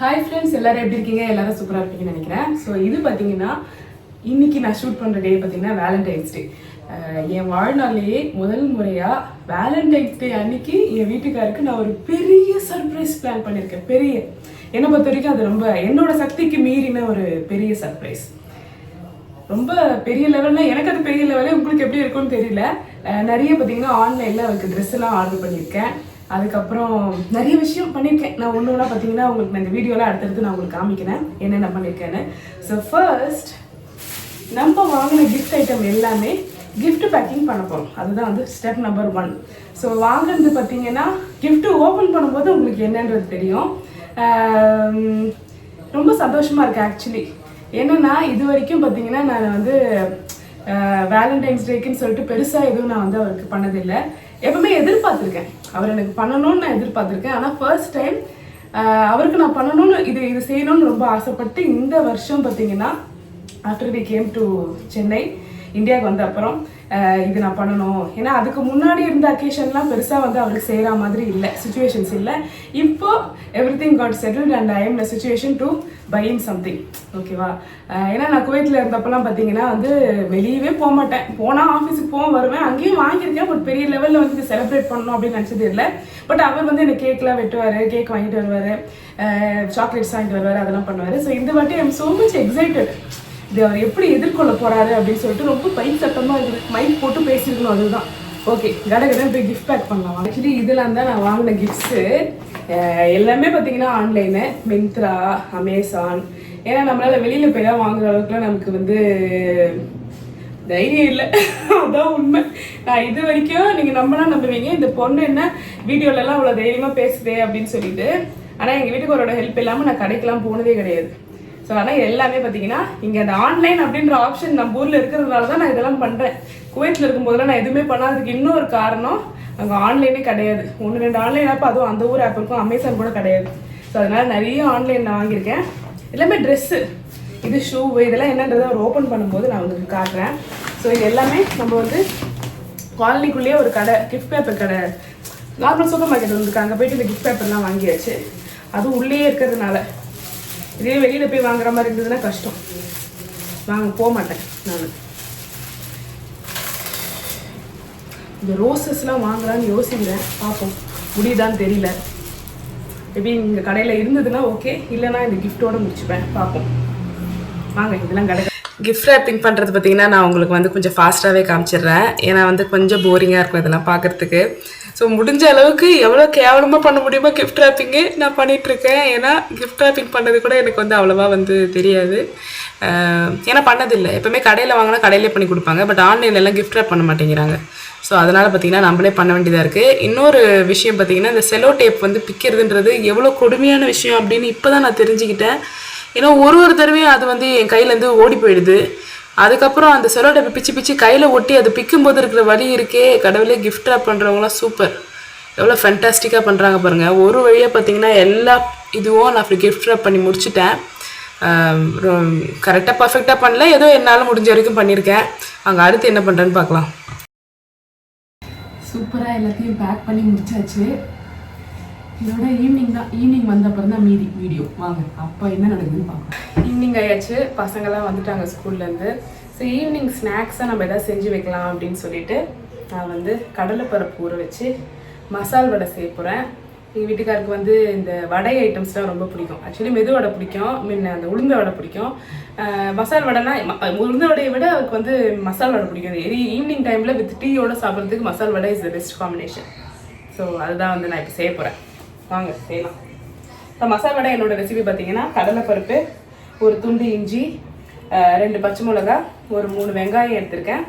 Hi friends, எல்லாரும் எப்படி இருக்கீங்க? எல்லாரும் சூப்பராக இருப்பீங்கன்னு நினைக்கிறேன். ஸோ இது பார்த்தீங்கன்னா இன்னைக்கு நான் ஷூட் பண்ணுற டே பார்த்தீங்கன்னா வேலண்டைன்ஸ் டே. என் வாழ்நாளையே முதல் முறையாக வேலண்டைன்ஸ் டே அன்னைக்கு என் வீட்டுக்காருக்கு நான் ஒரு பெரிய சர்ப்ரைஸ் பிளான் பண்ணியிருக்கேன். என்னை பொறுத்த வரைக்கும் அது ரொம்ப என்னோட சக்திக்கு மீறின ஒரு பெரிய சர்ப்ரைஸ். ரொம்ப பெரிய லெவலில் எனக்கு அது பெரிய லெவலில் உங்களுக்கு எப்படி இருக்கும்னு தெரியல. நிறைய பார்த்தீங்கன்னா ஆன்லைனில் அவருக்கு ட்ரெஸ் எல்லாம் ஆர்டர் பண்ணியிருக்கேன். அதுக்கப்புறம் நிறைய விஷயம் பண்ணியிருக்கேன். நான் ஒன்று பார்த்தீங்கன்னா உங்களுக்கு நான் இந்த வீடியோவில் அடுத்தடுத்து நான் உங்களுக்கு காமிக்கிறேன் என்னென்ன பண்ணியிருக்கேன்னு. ஸோ ஃபர்ஸ்ட் நம்ம வாங்கின கிஃப்ட் ஐட்டம் எல்லாமே கிஃப்ட் பேக்கிங் பண்ண போகிறோம். அதுதான் வந்து ஸ்டெப் நம்பர் 1. ஸோ வாங்கினது பார்த்தீங்கன்னா கிஃப்ட்டு ஓப்பன் பண்ணும்போது உங்களுக்கு என்னன்றது தெரியும். ரொம்ப சந்தோஷமாக இருக்குது ஆக்சுவலி. என்னென்னா இது வரைக்கும் பார்த்தீங்கன்னா நான் வந்து வேலண்டைன்ஸ் டேக்குன்னு சொல்லிட்டு பெருசாக எதுவும் நான் வந்து அவருக்கு பண்ணதில்லை. எப்பவுமே எதிர்பார்த்துருக்கேன், அவர் எனக்கு பண்ணணும்னு நான் எதிர்பார்த்துருக்கேன். ஆனால் ஃபர்ஸ்ட் டைம் அவருக்கு நான் பண்ணணும்னு இது செய்யணும்னு ரொம்ப ஆசைப்பட்டு இந்த வருஷம் பார்த்தீங்கன்னா after we came to Chennai இந்தியாவுக்கு வந்த அப்புறம் இது நான் பண்ணணும். ஏன்னா அதுக்கு முன்னாடி இருந்த அக்கேஷன்லாம் பெருசாக வந்து அவருக்கு செய்கிற மாதிரி இல்லை, சுச்சுவேஷன்ஸ் இல்லை. இப்போ everything got settled and I am the situation to buying something. ஓகேவா? ஏன்னா நான் குவைத்தில் இருந்தப்பெல்லாம் பார்த்தீங்கன்னா வந்து வெளியவே போக மாட்டேன். போனால் ஆஃபீஸுக்கு வருவேன், அங்கேயும் வாங்கியிருக்கேன். பட் பெரிய லெவலில் வந்து செலிப்ரேட் பண்ணணும் அப்படின்னு நினச்சது இல்லை. பட் அவர் வந்து எனக்கு கேக்லாம் வெட்டுவார், கேக் வாங்கிட்டு வருவார், சாக்லேட்ஸ் வாங்கிட்டு வருவார், அதெல்லாம் பண்ணுவார். ஸோ இந்த வாட்டி I am so much excited. இது அவர் எப்படி எதிர்கொள்ள போறாரு அப்படின்னு சொல்லிட்டு ரொம்ப பைக் சட்டமாக இருக்குது. மைக் போட்டு பேசியிருக்கணும். அதுதான் ஓகே. கடகடன் போய் கிஃப்ட் பேக் பண்ணலாம். ஆக்சுவலி இதெல்லாம் தான் நான் வாங்கின கிஃப்ட்ஸு. எல்லாமே பார்த்தீங்கன்னா ஆன்லைனு, மிந்த்ரா, அமேசான். ஏன்னா நம்மளால் வெளியில் போய் தான் வாங்குற அளவுக்குலாம் நமக்கு வந்து தைரியம் இல்லை. அதான் உண்மை. நான் இது வரைக்கும் நீங்கள் நம்புவீங்க, இந்த பொண்ணு என்ன வீடியோலலாம் அவ்வளோ தைரியமாக பேசுதே அப்படின்னு சொல்லிட்டு. ஆனால் எங்கள் வீட்டுக்காரோட ஹெல்ப் இல்லாமல் நான் கடைக்கெல்லாம் போனதே கிடையாது. ஸோ ஆனால் எல்லாமே பார்த்தீங்கன்னா இங்கே அந்த ஆன்லைன் அப்படின்ற ஆப்ஷன் நம்ம ஊரில் இருக்கிறதுனால தான் நான் இதெல்லாம் பண்ணுறேன். குவைத்தில் இருக்கும்போதெல்லாம் நான் எதுவுமே பண்ணாததுக்கு இன்னொரு காரணம், அங்கே ஆன்லைனே கிடையாது. 1-2 ஆன்லைன் ஆப், அதுவும் அந்த ஊர் ஆப் இருக்கும், அமேசான் கூட கிடையாது. ஸோ அதனால் நிறைய ஆன்லைன் நான் வாங்கியிருக்கேன். எல்லாமே ட்ரெஸ்ஸு, இது ஷூவு, இதெல்லாம் என்னன்றதை அவர் ஓப்பன் பண்ணும்போது நான் உங்களுக்கு காட்டுறேன். ஸோ இது எல்லாமே நம்ம வந்து காலனிக்குள்ளேயே ஒரு கடை, கிஃப்ட் பேப்பர் கடை, நார்மல் சூப்பர் மார்க்கெட் வந்துருக்கு, அங்கே போய்ட்டு இந்த கிஃப்ட் பேப்பர்லாம் வாங்கியாச்சு. அதுவும் உள்ளே இருக்கிறதுனால. இதே வெளியில் போய் வாங்குற மாதிரி இருந்ததுன்னா கஷ்டம், போக மாட்டேன் நான். இந்த ரோசஸ்லாம் வாங்கலான்னு யோசிக்கிறேன், பார்ப்போம் முடியுதான்னு தெரியல. எப்படி இங்கே கடையில் இருந்ததுன்னா ஓகே, இல்லைனா இந்த கிஃப்டோடு முடிச்சுப்பேன், பார்ப்போம். வாங்க இதெல்லாம் கடை. கிஃப்ட் ரேப்பிங் பண்ணுறது பார்த்தீங்கன்னா நான் உங்களுக்கு வந்து கொஞ்சம் ஃபாஸ்ட்டாகவே காமிச்சிடுறேன். ஏன்னா வந்து கொஞ்சம் போரிங்காக இருக்கும் இதெல்லாம் பார்க்குறதுக்கு. ஸோ முடிஞ்ச அளவுக்கு எவ்வளோ கேவலமாக பண்ண முடியுமோ கிஃப்ட் ரேப்பிங்கு நான் பண்ணிகிட்ருக்கேன். ஏன்னா கிஃப்ட் ரேப்பிங் பண்ணது கூட எனக்கு வந்து அவ்வளோவா வந்து தெரியாது. ஏன்னா பண்ணதில்லை. எப்போவுமே கடையில் வாங்கினா கடையிலே பண்ணி கொடுப்பாங்க. பட் ஆன்லைன்லலாம் கிஃப்ட் ரேப் பண்ண மாட்டேங்கிறாங்க. ஸோ அதனால் பார்த்திங்கன்னா நம்மளே பண்ண வேண்டியதாக இருக்குது. இன்னொரு விஷயம் பார்த்திங்கன்னா இந்த செலோ டேப் வந்து பிக்கிறதுன்றது எவ்வளோ கொடுமையான விஷயம் அப்படின்னு இப்போ தான் நான் தெரிஞ்சுக்கிட்டேன். ஏன்னா ஒரு தடவையும் அது வந்து என் கையிலேருந்து ஓடி போயிடுது. அதுக்கப்புறம் அந்த செலோ டேப்பை பிச்சு கையில் ஒட்டி அது பிக்கும்போது இருக்கிற வலி இருக்கே கடவுளே. கிஃப்ட் ரேப் பண்ணுறவங்களாம் சூப்பர், எவ்வளோ ஃபேன்டாஸ்டிக்காக பண்ணுறாங்க பாருங்கள். ஒரு வழியாக பார்த்தீங்கன்னா எல்லா இதுவும் நான் அப்படி கிஃப்ட் ரேப் பண்ணி முடிச்சுட்டேன். கரெக்டாக பர்ஃபெக்டாக பண்ணல, ஏதோ என்னால் முடிஞ்ச வரைக்கும் பண்ணியிருக்கேன். அங்கே அடுத்து என்ன பண்ணுறேன்னு பார்க்கலாம். சூப்பராக எல்லாத்தையும் பேக் பண்ணி முடிச்சாச்சு. இதோட ஈவினிங் வந்த அப்புறம் தான் மீதி வீடியோ. வாங்க அப்போ என்ன நடக்குதுன்னு பார்க்கலாம். ஈவினிங் ஆயாச்சு, பசங்கள்லாம் வந்துட்டாங்க ஸ்கூல்லேருந்து. ஸோ ஈவினிங் ஸ்நாக்ஸாக நம்ம எதாவது செஞ்சு வைக்கலாம் அப்படின்னு சொல்லிட்டு நான் வந்து கடலைப்பருப்பு ஊற வச்சு மசால் வடை செய்ய போகிறேன். எங்கள் வீட்டுக்காருக்கு வந்து இந்த வடை ஐட்டம்ஸ்லாம் ரொம்ப பிடிக்கும். ஆக்சுவலி மெது வடை பிடிக்கும், அந்த உளுந்த வடை பிடிக்கும். மசால் வடைனா உளுந்த வடையை விட அவருக்கு வந்து மசால் வடை பிடிக்கும். ஈவினிங் டைமில் வித் டீயோடு சாப்பிட்றதுக்கு masal vada is the best combination. So அதுதான் வந்து நான் இப்போ செய்ய போகிறேன். வாங்க செய்யலாம். இப்போ மசால் வடை என்னோடய ரெசிபி பார்த்தீங்கன்னா கடலைப்பருப்பு, ஒரு துண்டு இஞ்சி, 2 பச்சை மிளகா, ஒரு 3 வெங்காயம் எடுத்திருக்கேன்.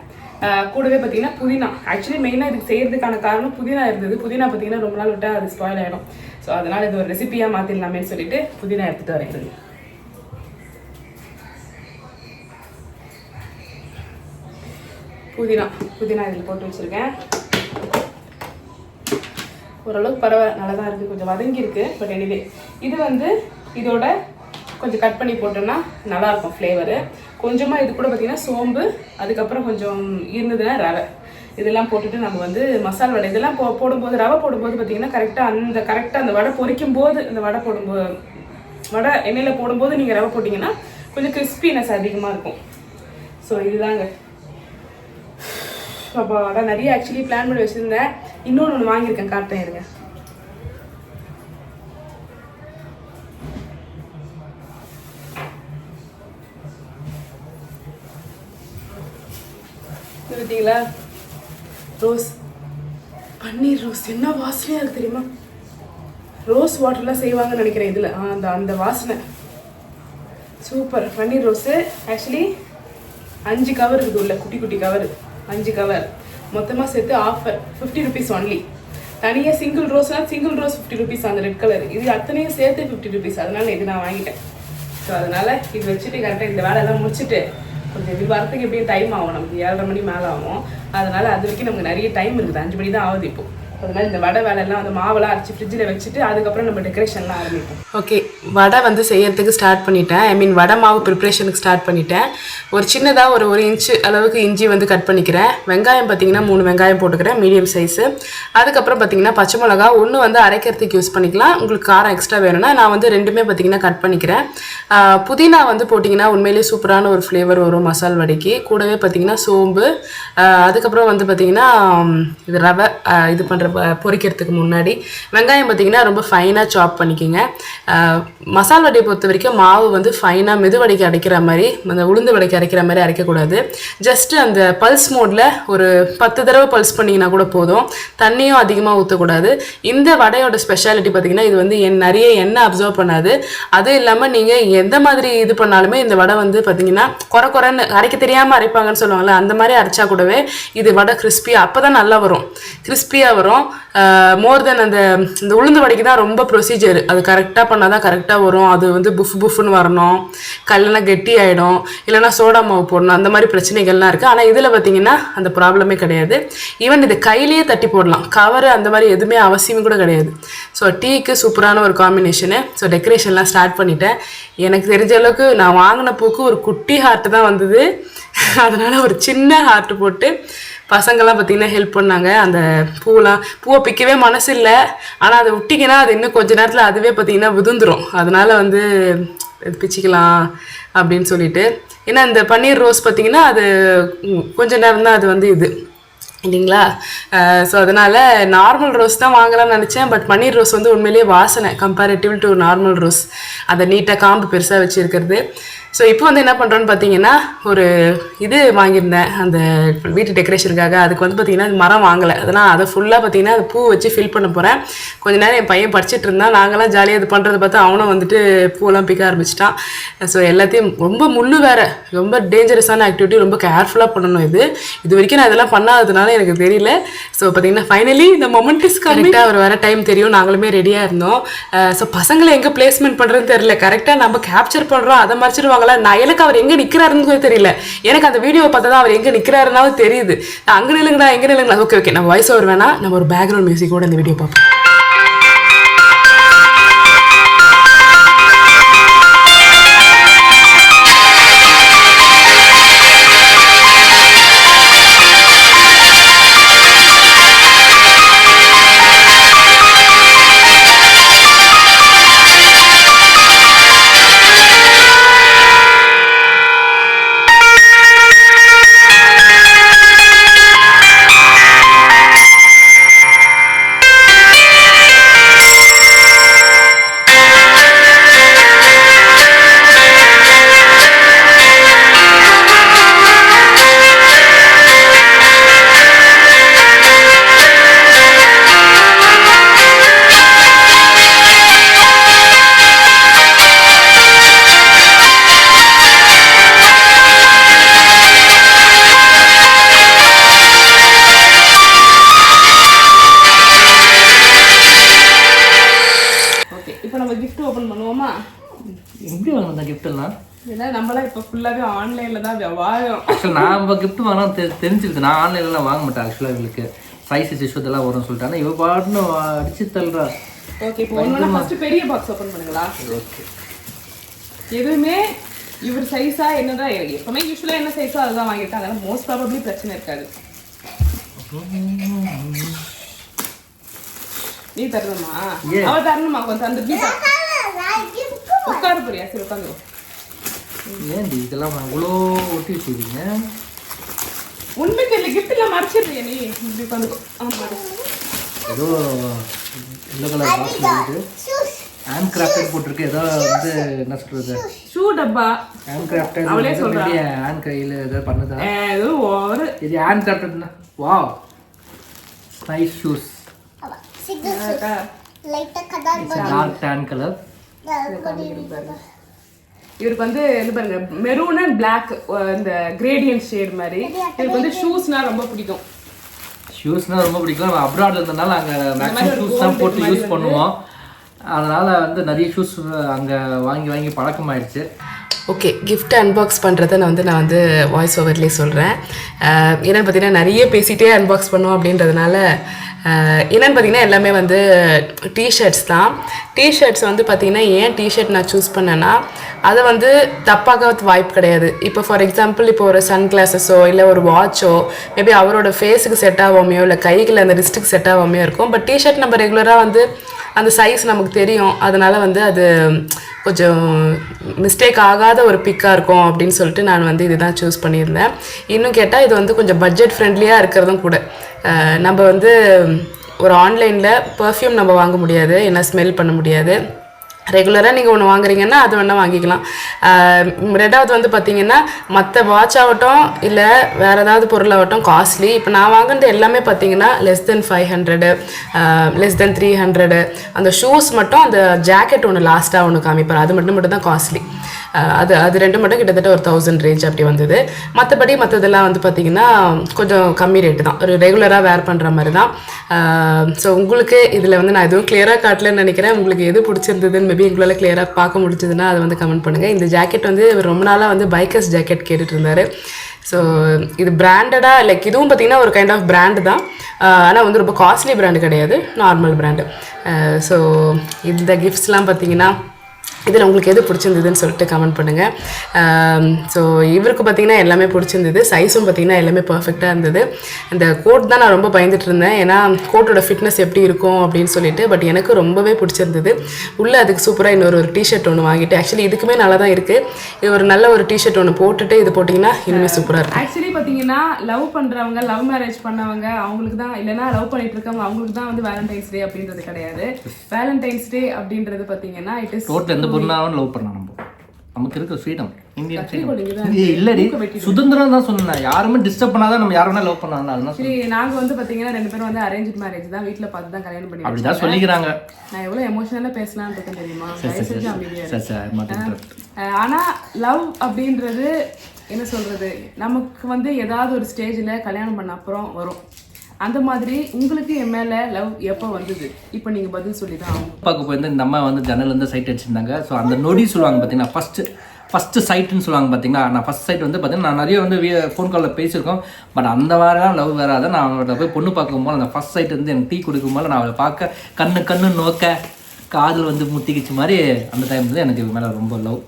கூடவே பார்த்தீங்கன்னா புதினா. ஆக்சுவலி மெயினாக இதுக்கு செய்கிறதுக்கான காரணம் புதினா இருந்தது. புதினா பார்த்தீங்கன்னா ரொம்ப நாள் விட்டால் அது ஸ்பாயில் ஆகிடும். ஸோ அதனால் இது ஒரு ரெசிபியாக மாற்றிடலாமேன்னு சொல்லிட்டு புதினா எடுத்துகிட்டு வரேன். புதினா இதில் போட்டு வச்சுருக்கேன். ஓரளவுக்கு பரவாயில்ல, நல்லா தான் இருக்குது, கொஞ்சம் வதங்கியிருக்கு. பட் எனிவே இது வந்து இதோட கொஞ்சம் கட் பண்ணி போட்டோம்னா நல்லாயிருக்கும் ஃப்ளேவரு. கொஞ்சமாக இது கூட பார்த்திங்கன்னா சோம்பு, அதுக்கப்புறம் கொஞ்சம் இருந்ததுன்னா ரவை, இதெல்லாம் போட்டுட்டு நம்ம வந்து மசால் வடை இதெல்லாம் போடும்போது ரவை போடும்போது பார்த்திங்கன்னா கரெக்டாக அந்த வடை பொரிக்கும் போது அந்த வடை போடும்போது வடை எண்ணெயில் போடும்போது நீங்கள் ரவை போட்டிங்கன்னா கொஞ்சம் கிறிஸ்பினஸ் அதிகமாக இருக்கும். ஸோ இதுதாங்க. அப்போ வடை நிறைய ஆக்சுவலி பிளான் பண்ணி வச்சுருந்தேன். இன்னொன்று வாங்கியிருக்கேன், காட்டுறேன் இருங்க. பார்த்தீங்களா ரோஸ், பன்னீர் ரோஸ். என்ன வாசனையாக இருக்குது தெரியுமா? ரோஸ் வாட்டர்லாம் செய்வாங்கன்னு நினைக்கிறேன் இதில். அந்த வாசனை சூப்பர். பன்னீர் ரோஸு ஆக்சுவலி 5 கவர் இருக்குது உள்ள, குட்டி குட்டி கவர் 5 கவர் மொத்தமாக சேர்த்து ஆஃபர் 50 rupees ஒன்லி. தனியாக சிங்கிள் ரோஸ்னால் சிங்கிள் ரோஸ் 50 rupees, அந்த ரெட் கலர். இது அத்தனையும் சேர்த்து 50 rupees. அதனால இது நான் வாங்கிட்டேன். ஸோ அதனால் இது வச்சுட்டு கரெக்டாக இந்த வேலையெல்லாம் முடிச்சுட்டு கொஞ்சம் இது வரத்துக்கு எப்படியும் டைம் ஆகும், நமக்கு 7:30 மணி மேலே ஆகும். அதனால் அது வரைக்கும் நமக்கு நிறைய டைம் இருக்குது. 5 மணி தான் ஆகுது இப்போது. அதனால இந்த வடை வேலையெல்லாம் அந்த மாவெல்லாம் அரைச்சி ஃப்ரிட்ஜில் வச்சுட்டு அதுக்கப்புறம் நம்ம டெக்கரேஷன்லாம் ஆரம்பிப்போம். ஓகே, வடை வந்து செய்யறதுக்கு ஸ்டார்ட் பண்ணிட்டேன். ஐ மீன் வடை மாவு ப்ரிப்ரேஷனுக்கு ஸ்டார்ட் பண்ணிட்டேன். ஒரு சின்னதாக ஒரு 1 இன்ச்சு அளவுக்கு இஞ்சி வந்து கட் பண்ணிக்கிறேன். வெங்காயம் பார்த்தீங்கன்னா 3 வெங்காயம் போட்டுக்கிறேன், மீடியம் சைஸு. அதுக்கப்புறம் பார்த்தீங்கன்னா பச்சை மிளகா ஒன்று வந்து அரைக்கிறதுக்கு யூஸ் பண்ணிக்கலாம். உங்களுக்கு காரம் எக்ஸ்ட்ரா வேணும்னா நான் வந்து 2மே பார்த்தீங்கன்னா கட் பண்ணிக்கிறேன். புதினா வந்து போட்டிங்கன்னா உண்மையிலேயே சூப்பரான ஒரு ஃப்ளேவர் வரும் மசால் வடைக்கு. கூடவே பார்த்தீங்கன்னா சோம்பு, அதுக்கப்புறம் வந்து பார்த்தீங்கன்னா இது ரவை இது பண்ணுற பொரிக்கிறதுக்கு முன்னாடி வெங்காயம் பார்த்தீங்கன்னா ரொம்ப ஃபைனாக சாப் பண்ணிக்கோங்க. மசால் வடையை பொறுத்த வரைக்கும் மாவு வந்து ஃபைனாக மெது வடைக்கு அரைக்கிற மாதிரி, அந்த உளுந்து வடைக்கு அரைக்கிற மாதிரி அரைக்கக்கூடாது. ஜஸ்ட்டு அந்த பல்ஸ் மோடில் ஒரு 10 தடவை பல்ஸ் பண்ணிங்கன்னா கூட போதும். தண்ணியும் அதிகமாக ஊற்றக்கூடாது. இந்த வடையோட ஸ்பெஷாலிட்டி பார்த்தீங்கன்னா இது வந்து நிறைய எண்ணெய் அப்சர்வ் பண்ணாது. அதுவும் இல்லாமல் நீங்கள் எந்த மாதிரி இது பண்ணாலுமே இந்த வடை வந்து பார்த்தீங்கன்னா குறைன்னு அரைக்க தெரியாமல் அரைப்பாங்கன்னு சொல்லுவாங்கள்ல, அந்த மாதிரி அரைச்சா கூடவே இது வடை கிறிஸ்பியாக அப்போ தான் நல்லா வரும், கிறிஸ்பியாக வரும். மோர் தென் இந்த உளுந்து வடைக்கு தான் ரொம்ப ப்ரொசீஜர். அது கரெக்டாக பண்ணால் தான் கரெக்டாக வரும். அது வந்து புஃப்னு வரணும், கல்லுனா கெட்டி ஆகிடும், இல்லைனா சோடா மாவு போடணும், அந்த மாதிரி பிரச்சனைகள்லாம் இருக்குது. ஆனால் இதில் பார்த்தீங்கன்னா அந்த ப்ராப்ளமே கிடையாது. ஈவன் இது கையிலேயே தட்டி போடலாம், கவர் அந்த மாதிரி எதுவுமே அவசியமே கூட கிடையாது. ஸோ டீக்கு சூப்பரான ஒரு காம்பினேஷனு. ஸோ டெக்கரேஷன்லாம் ஸ்டார்ட் பண்ணிட்டேன். எனக்கு தெரிஞ்ச அளவுக்கு நான் வாங்கின பூக்கு ஒரு குட்டி ஹார்ட்டு தான் வந்தது. அதனால் ஒரு சின்ன ஹார்ட்டு போட்டு பசங்கள்லாம் பார்த்திங்கன்னா ஹெல்ப் பண்ணாங்க. அந்த பூவை பிக்கவே மனசு இல்லை, ஆனால் அதை விட்டிங்கன்னா அது இன்னும் கொஞ்சம் நேரத்தில் அதுவே பார்த்திங்கன்னா விதுந்துடும். அதனால் வந்து பிச்சிக்கலாம் அப்படின்னு சொல்லிட்டு. ஏன்னா இந்த பன்னீர் ரோஸ் பார்த்திங்கன்னா அது கொஞ்சம் நேரம் தான் அது வந்து இது இல்லைங்களா. ஸோ அதனால் நார்மல் ரோஸ் தான் வாங்கலாம்னு நினச்சேன். பட் பன்னீர் ரோஸ் வந்து உண்மையிலேயே வாசனை கம்பேரிட்டிவ் டு நார்மல் ரோஸ், அதை நீட்டாக காம்பு பெருசாக வச்சுருக்கிறது. ஸோ இப்போ வந்து என்ன பண்ணுறோன்னு பார்த்தீங்கன்னா ஒரு இது வாங்கியிருந்தேன் அந்த வீட்டு டெக்கரேஷனுக்காக. அதுக்கு வந்து பார்த்திங்கன்னா மரம் வாங்கலை, அதனால் அதை ஃபுல்லாக பார்த்திங்கன்னா அது பூ வச்சு ஃபில் பண்ண போகிறேன். கொஞ்ச நேரம் என் பையன் படிச்சுட்டு இருந்தான், நாங்களாம் ஜாலியாக இது பண்ணுறதை பார்த்து அவனும் வந்துட்டு பூவெல்லாம் பிக்க ஆரம்பிச்சிட்டான். ஸோ எல்லாத்தையும் ரொம்ப முள்ளு வேறு, ரொம்ப டேஞ்சரஸான ஆக்டிவிட்டி, ரொம்ப கேர்ஃபுல்லாக பண்ணணும். இது வரைக்கும் நான் இதெல்லாம் பண்ணாததுனால எனக்கு தெரியல. ஸோ பார்த்திங்கன்னா ஃபைனலி இந்த மொமெண்ட் இஸ் கரெக்டாக அவர் வர டைம் தெரியும், நாங்களுமே ரெடியாக இருந்தோம். ஸோ பசங்களை எங்கே பிளேஸ்மெண்ட் பண்ணுறதுன்னு தெரியல, கரெக்டாக நம்ம கேப்சர் பண்ணுறோம், அதை மறைச்சிடுவாங்களா. நான் எனக்கு அவர் எங்கே நிற்கிறாருன்னு தெரியல, எனக்கு அந்த வீடியோவை பார்த்தா தான் அவர் எங்கே நிற்கிறாருனாலும் தெரியுது. நான் அங்கே நில்லுங்கடா எங்கே நில்லுங்களா. ஓகே நம்ம வாய்ஸ் ஓவர் வேணாம், நம்ம ஒரு பேக்ரவுண்ட் மியூசிக்கோட இந்த வீடியோ பார்ப்போம். எப்படி வாங்கணும் அந்த கிஃப்ட்லாம்? ஏன்னா நம்மளாம் இப்போ ஃபுல்லாகவே ஆன்லைனில் தான் வியாபாரம். ஆக்சுவலாக நான் இப்போ கிஃப்ட் வாங்கினா தெரிஞ்சுக்கிது. நான் ஆன்லைன்லாம் வாங்க மாட்டேன். ஆக்சுவலாக இவங்களுக்கு சைஸஸ் இஷ்யூதெல்லாம் வரும்னு சொல்லிட்டு. ஆனால் இவ பாட்டுன்னு அடிச்சு தள்ளுறா. ஓகே, இப்போ ஒன்று ஃபஸ்ட்டு பெரிய பாக்ஸ் ஓப்பன் பண்ணுங்களா? ஓகே. எதுவுமே இவர் சைஸா என்னதான் எப்பவுமே யூஸ்வலாக என்ன சைஸோ அதுதான் வாங்கியிருக்கேன். அதனால் மோஸ்ட் ப்ராபப்ளி பிரச்சனை இருக்காது. நீ தரணுமா? அவ தரணுமா? கொஞ்சம் அந்த உட்கார போறியா? சரி உட்காந்து. ஏன்டி இதெல்லாம் அவ்வளோ ஒட்டி வச்சுருக்கீங்க? உண்மைக்கு இல்லை, கிஃப்ட் எல்லாம் மறைச்சிடுறியா நீ? இப்படி உட்காந்துக்கோ. ஆமா, ஏதோ எல்லோ கலர் பாக்ஸ் இருக்குது, ஹேண்ட் கிராஃப்டட் போட்டிருக்கு. ஏதோ வந்து என்ன சொல்றது, ஷூ டப்பா. ஹேண்ட் கிராஃப்டட் அவளே சொல்றா. ஹேண்ட் கையில் ஏதோ பண்ணுதா? ஏதோ ஒரு இது ஹேண்ட் கிராஃப்டட்னா wow, nice shoes. Dark tan colour. இவருக்கு வந்து இது பாருங்க, மெரூன் அண்ட் பிளாக், இந்த கிரேடியன்ட் ஷேட் மாதிரி. இவருக்கு வந்து ஷூஸ்னா ரொம்ப பிடிக்கும். ஷூஸ்னால் ரொம்ப பிடிக்கும். அப்ராட்ல இருந்தனால அங்கே மேக்ஸிமம் ஷூஸ் தான் போட்டு யூஸ் பண்ணுவோம். அதனால் வந்து நிறைய ஷூஸ் அங்கே வாங்கி வாங்கி பழக்கமாயிடுச்சு. ஓகே, கிஃப்ட் அன்பாக்ஸ் பண்ணுறதை நான் வந்து வாய்ஸ் ஓவர்லேயே சொல்கிறேன். என்னென்னு பார்த்தீங்கன்னா நிறைய பேசிகிட்டே அன்பாக்ஸ் பண்ணுவோம் அப்படின்றதுனால என்னென்னு பார்த்தீங்கன்னா எல்லாமே வந்து டிஷர்ட்ஸ் தான். டிஷர்ட்ஸ் வந்து பார்த்திங்கன்னா ஏன் டிஷர்ட் நான் சூஸ் பண்ணேன்னா அதை வந்து தப்பாக வாய்ப்பு கிடையாது. இப்போ ஃபார் எக்ஸாம்பிள் இப்போ ஒரு சன் கிளாஸஸோ இல்லை ஒரு வாட்சோ மேபி அவரோட ஃபேஸுக்கு செட் ஆகாமையோ இல்லை கைகள் அந்த ரிஸ்ட்டுக்கு செட் ஆகாமையோ இருக்கும். பட் டிஷர்ட் நம்ம ரெகுலராக வந்து அந்த சைஸ் நமக்கு தெரியும். அதனால் வந்து அது கொஞ்சம் மிஸ்டேக் ஆகாத ஒரு பிக்காக இருக்கும் அப்படின்னு சொல்லிட்டு நான் வந்து இதுதான் சூஸ் பண்ணியிருந்தேன். இன்னும் கேட்டால் இது வந்து கொஞ்சம் பட்ஜெட் ஃப்ரெண்ட்லியாக இருக்கிறதும் கூட. நம்ம வந்து ஒரு ஆன்லைனில் பர்ஃப்யூம் நம்ம வாங்க முடியாது, ஏன்னா ஸ்மெல் பண்ண முடியாது. ரெகுலராக நீங்கள் ஒன்று வாங்குறீங்கன்னா அது வேணால் வாங்கிக்கலாம். ரெண்டாவது வந்து பார்த்திங்கன்னா மற்ற வாட்ச் ஆகட்டும் இல்லை வேறு ஏதாவது பொருளாகட்டும் காஸ்ட்லி. இப்போ நான் வாங்கினது எல்லாமே பார்த்திங்கன்னா less than 500, less than 300. அந்த ஷூஸ் மட்டும், அந்த ஜாக்கெட் ஒன்று லாஸ்ட்டாக ஒன்று காமிப்பார், அது மட்டும் தான் காஸ்ட்லி. அது ரெண்டு மட்டும் கிட்டத்தட்ட ஒரு 1000 ரேஞ்ச் அப்படி வந்தது. மற்றபடி மற்றதெல்லாம் வந்து பார்த்திங்கன்னா கொஞ்சம் கம்மி ரேட்டு தான், ஒரு ரெகுலராக வேர் பண்ணுற மாதிரி தான். ஸோ உங்களுக்கு இதில் வந்து நான் எதுவும் கிளியராக காட்டலன்னு நினைக்கிறேன். உங்களுக்கு எது பிடிச்சிருந்ததுன்னு மேபி உங்களால் கிளியராக பார்க்க முடிச்சதுன்னா அதை வந்து கமெண்ட் பண்ணுங்கள். இந்த ஜாக்கெட் வந்து ரொம்ப நாளாக வந்து பைக்கர்ஸ் ஜாக்கெட் கேட்டுட்டு இருந்தார். ஸோ இது பிராண்டடாக லைக் இதுவும் பார்த்திங்கன்னா ஒரு கைண்ட் ஆஃப் பிராண்டு தான். ஆனால் வந்து ரொம்ப காஸ்ட்லி பிராண்டு கிடையாது, நார்மல் பிராண்டு. ஸோ இந்த கிஃப்ட்ஸ்லாம் பார்த்திங்கன்னா இதில் உங்களுக்கு எது பிடிச்சிருந்ததுன்னு சொல்லிட்டு கமெண்ட் பண்ணுங்கள். ஸோ இவருக்கு பார்த்திங்கன்னா எல்லாமே பிடிச்சிருந்தது. சைஸும் பார்த்திங்கன்னா எல்லாமே பர்ஃபெக்டாக இருந்தது. இந்த கோட் தான் நான் ரொம்ப பயந்துட்டு இருந்தேன், ஏன்னா கோட்டோட ஃபிட்னஸ் எப்படி இருக்கும் அப்படின்னு சொல்லிட்டு. பட் எனக்கு ரொம்பவே பிடிச்சிருந்தது. உள்ளே அதுக்கு சூப்பராக இன்னொரு டிஷர்ட் ஒன்று வாங்கிட்டு, ஆக்சுவலி இதுக்குமே நல்லா தான் இருக்குது. இது ஒரு நல்ல ஒரு டிஷர்ட் ஒன்று போட்டுட்டு இது போட்டிங்கன்னா இன்னுமே சூப்பராக இருக்கும். ஆக்சுவலி பார்த்தீங்கன்னா லவ் பண்ணுறவங்க, லவ் மேரேஜ் பண்ணவங்க அவங்களுக்கு தான், இல்லைனா லவ் பண்ணிட்டு இருக்கவங்க அவங்களுக்கு தான் வந்து வேலண்டைன்ஸ் டே அப்படின்றது கிடையாது. வேலண்டைன்ஸ் டே அப்படின்றது பார்த்தீங்கன்னா இட் இஸ் லவ் பண்ணலாம். நமக்கு இருக்க ஃப்ரீடம், இந்தியன் ஃப்ரீடம் இல்லடி, சுதந்திரம் தான் சொன்னேன். யாருமே டிஸ்டர்ப் பண்ணாதான் நம்ம யாரும் லவ் பண்ணாங்க. அதனால சரி, நாங்க வந்து பாத்தீங்கன்னா 2 பேரும் வந்து அரேஞ்ச் மேரேஜ் தான், வீட்ல பார்த்து தான் கல்யாணம் பண்ணி அப்படிதான் சொல்லிக்கிறாங்க. நான் எவ்வளவு எமோஷனலா பேசலாம்னு இருக்கேன் தெரியுமா? ஆனா லவ் அப்படின்றது என்ன சொல்றது, நமக்கு வந்து ஏதாவது ஒரு ஸ்டேஜ்ல கல்யாணம் பண்ண அப்புறம் வரும். அந்த மாதிரி உங்களுக்கு என் மேல லவ் எப்போ வந்தது? இப்போ நீங்க பதில் சொல்லி தான் ஆகும். அப்பாவுக்கு போய் இந்த அம்மா வந்து ஜன்னல் வந்து சைட் அடிச்சிருந்தாங்க. ஸோ அந்த நொடி சொல்லுவாங்க பார்த்தீங்கன்னா, ஃபஸ்ட்டு சைட்டுன்னு சொல்லுவாங்க பார்த்தீங்கன்னா. நான் ஃபஸ்ட் சைட் வந்து பார்த்தீங்கன்னா நான் நிறைய வந்து ஃபோன் காலில் பேசியிருக்கோம். பட் அந்த வாரம் லவ் வேறாத நான் அவங்களோட போய் பொண்ணு பார்க்கும்போது அந்த ஃபஸ்ட் சைட் வந்து எனக்கு டீ கொடுக்கும்போது நான் அவளை பார்க்க கண்ணு நோக்க காதல் வந்து முத்திக்கிச்சு மாதிரி அந்த டைம் வந்து எனக்கு மேலே ரொம்ப லவ்,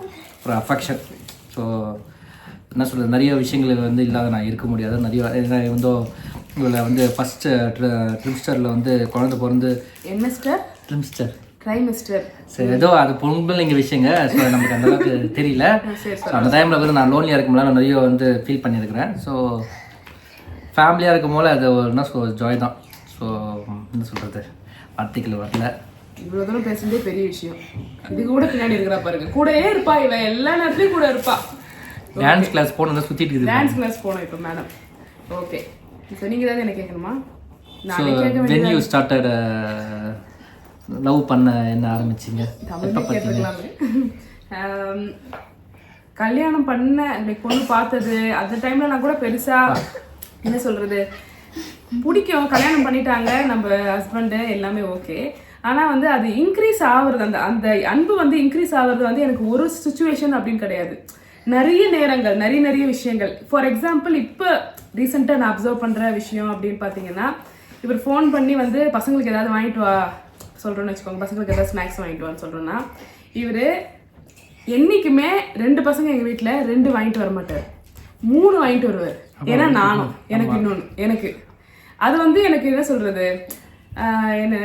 ஒரு அஃபெக்ஷன். ஸோ என்ன சொல்கிறது, நிறைய விஷயங்கள் வந்து இல்லாத நான் இருக்க முடியாது. நிறைய வந்து இதில் வந்து ஃபஸ்ட்டு ட்ரிம்ஸ்டரில் வந்து குழந்தை பிறந்து ட்ரைமிஸ்டர் சரி ஏதோ அது பொங்கல்ங்க விஷயங்க. ஸோ நமக்கு அந்த அளவுக்கு தெரியல. ஸோ அந்த டைமில் வந்து நான் லோன்லியாக இருக்கும்போது நான் நிறைய வந்து ஃபீல் பண்ணியிருக்கிறேன். ஸோ ஃபேமிலியாக இருக்கும் போது அது என்ன ஜாய் தான். ஸோ என்ன சொல்கிறது, வார்த்தைகள் வரல. இவ்வளோ தூரம் பேசுறதே பெரிய விஷயம். இது கூட பின்னாடி இருக்கிறா பாருங்க, கூடயே இருப்பா, இவன் எல்லா நேரத்துலையும் கூட இருப்பா. டான்ஸ் கிளாஸ் போனது சுற்றிட்டு இருக்குது. டான்ஸ் கிளாஸ் போனோம் இப்போ மேடம். ஓகே, ஸோ நீங்கள் ஏதாவது என்ன கேட்கணுமா? So when you started love பண்ண என்ன ஆரம்பிச்சிங்க? கல்யாணம் பண்ண லைக் பொண்ணு பார்த்தது அந்த டைமில் நான் கூட பெருசாக என்ன சொல்கிறது, பிடிக்கும், கல்யாணம் பண்ணிட்டாங்க நம்ம ஹஸ்பண்டு, எல்லாமே ஓகே. ஆனால் வந்து அது இன்க்ரீஸ் ஆகுறது, அந்த அன்பு வந்து இன்க்ரீஸ் ஆகுறது வந்து எனக்கு ஒரு சுச்சுவேஷன் அப்படின்னு கிடையாது. நிறைய நேரங்கள், நிறைய விஷயங்கள். ஃபார் எக்ஸாம்பிள் இப்போ ரீசெண்டாக நான் அப்சர்வ் பண்ணுற விஷயம் அப்படின்னு பார்த்தீங்கன்னா, இவர் ஃபோன் பண்ணி வந்து பசங்களுக்கு ஏதாவது வாங்கிட்டு வா சொல்கிறோன்னு வச்சுக்கோங்க, பசங்களுக்கு ஏதாவது ஸ்நாக்ஸ் வாங்கிட்டு வான்னு சொல்கிறோன்னா, இவர் என்றைக்குமே 2 பசங்க எங்கள் வீட்டில் 2 வாங்கிட்டு வர மாட்டார், 3 வாங்கிட்டு வருவார். ஏன்னா நானும் எனக்கு இன்னொன்று எனக்கு அது வந்து எனக்கு என்ன சொல்கிறது, என்ன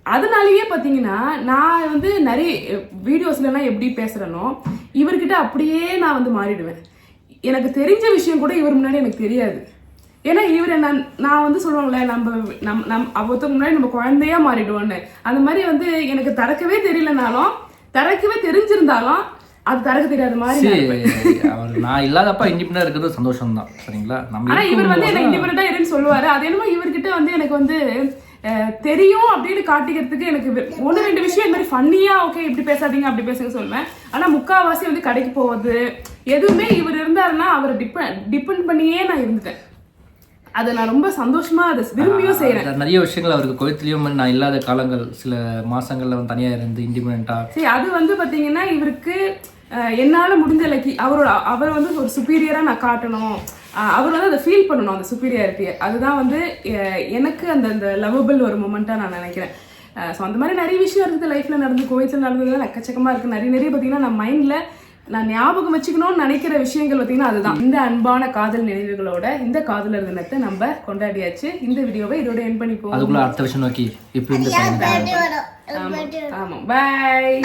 அதனாலயே பார்த்தீங்கன்னா நான் வந்து நிறைய வீடியோஸ்லாம் எப்படி பேசுகிறேனோ இவர்கிட்ட அப்படியே நான் வந்து மாறிடுவேன். எனக்கு தெரிஞ்ச விஷயம் கூட இவர் முன்னாடி எனக்கு தெரியாது. ஏன்னா இவரை நான் வந்து சொல்லுவாங்களே நம்ம ஒருத்தருக்கு முன்னாடி நம்ம குழந்தையா மாறிடுவோன்னு, அந்த மாதிரி வந்து எனக்கு திறக்கவே தெரியலனாலும் திறக்கவே தெரிஞ்சிருந்தாலும் அது திறக்க தெரியாத மாதிரி அவர் நான் இல்லாதப்ப இண்டிபெண்டா இருக்கிறது சந்தோஷம் தான் சரிங்களா. ஆனா இவர் வந்து எனக்கு இண்டிபெண்டா இருன்னு சொல்லுவாரு. அது என்னமோ இவர்கிட்ட வந்து எனக்கு வந்து தெரியும் அப்படின்னு காட்டிக்கிறதுக்கு எனக்கு 1-2 விஷயம் இந்த மாதிரி ஃபன்னியா ஓகே இப்படி பேசாதீங்க அப்படி பேசுங்க சொல்லுவேன். ஆனா முக்காவாசி வந்து கடைக்கு போவது எதுவுமே இவர் இருந்தாருன்னா அவரை டிபெண்ட் பண்ணியே நான் இருந்துட்டேன். அதை நான் ரொம்ப சந்தோஷமா அதை விரும்பியும் செய்யறேன். நிறைய விஷயங்கள் அவருக்கு கோயத்துலயும் நான் இல்லாத காலங்கள் சில மாசங்கள்ல வந்து தனியா இருந்து இண்டிபெண்டா சரி. அது வந்து பாத்தீங்கன்னா இவருக்கு என்னால முடிஞ்ச லைக் அவர் வந்து ஒரு சுப்பீரியரா நான் காட்டணும், அவர் வந்து அதை ஃபீல் பண்ணணும் அந்த சுப்பீரியாரிட்டியை. அதுதான் வந்து எனக்கு அந்த லவபிள் ஒரு மொமெண்ட்டாக நான் நினைக்கிறேன். ஸோ அந்த மாதிரி நிறைய விஷயம் இருக்குது லைஃப்பில் நடந்து கோயத்தில் நடந்ததுலாம் எக்கச்சக்கமாக இருக்குது. நிறைய பார்த்தீங்கன்னா நான் மைண்டில் நான் ஞாபகம் வச்சுக்கணும்னு நினைக்கிற விஷயங்கள் பார்த்தீங்கன்னா அதுதான். இந்த அன்பான காதல் நினைவுகளோட இந்த காதலர் தினத்தை நம்ம கொண்டாடியாச்சு. இந்த வீடியோவை இதோட என் பண்ணிப்போம். அதுக்குள்ள அடுத்த விஷயம் நோக்கி இப்போ இந்த ஆமாம் பாய்.